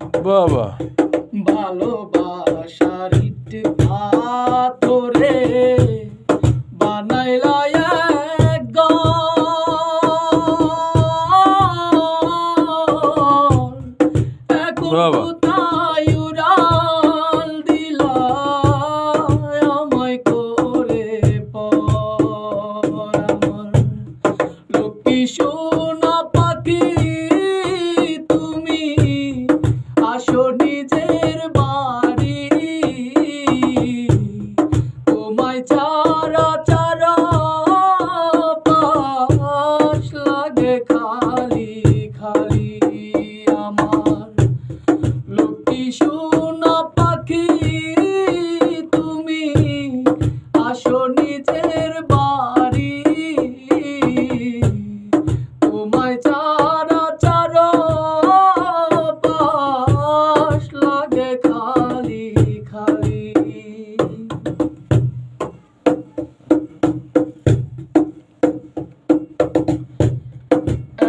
বাবা ভালোবাসার ইট পাথরে বানাইলা এক ঘর। এখন বাবা কোথায় উড়াল দিলা আমায় করে পর। আমার লক্ষ্মী সোনা পাখি তুমি আসো নিজের বাড়ি, তোমায় ছাড়া ছাড়া পাশ লাগে খালি খালি। আমার লক্ষ্মী সোনা পাখি তুমি আসো নিজের বাড়ি, তোমায় ছাড়া ছাড়া পাশ লাগে খালি খালি।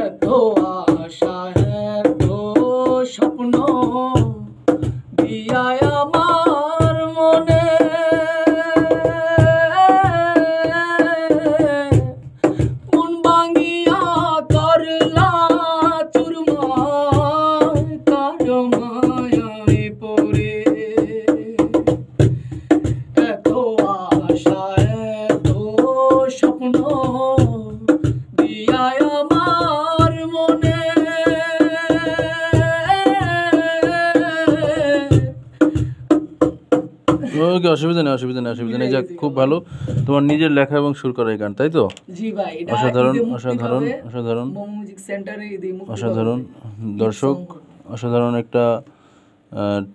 এত আশা এত স্বপ্ন দিয়ায় আমার মনে, মন ভাঙিয়া করলা চুরমার কারো মায়ায় পড়ে। এত আশা এত স্বপ্ন দিয়ায় আমার মনে, ওকে, অসুবিধা নেই, অসুবিধা নেই, অসুবিধা নেই। যাক, খুব ভালো। তোমার নিজের লেখা এবং সুর করা এই গান, তাই তো? জি ভাই, এটা অসাধারণ, ঈদে মুক্তি অসাধারণ, পাবে। অসাধারণ, মোমো মিউজিক সেন্টারে ঈদে মুক্তি অসাধারণ। পাবে। দর্শক, অসাধারণ একটা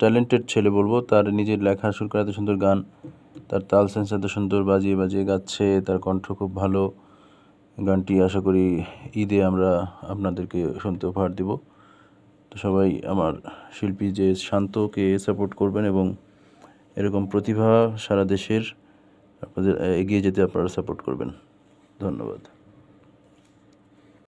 ট্যালেন্টেড ছেলে বলবো। তার নিজের লেখা সুর করা এত সুন্দর গান, তার তাল সেন্স এত সুন্দর বাজিয়ে বাজিয়ে গাচ্ছে, তার কণ্ঠ খুব ভালো। গানটি আশা করি ঈদে আমরা আপনাদেরকে শুনতে উপহার দিব। তো সবাই আমার শিল্পী যে শান্তকে সাপোর্ট করবেন এবং এরকম প্রতিভা সারা দেশের আপনাদের এগিয়ে যেতে আপনারা সাপোর্ট করবেন। ধন্যবাদ।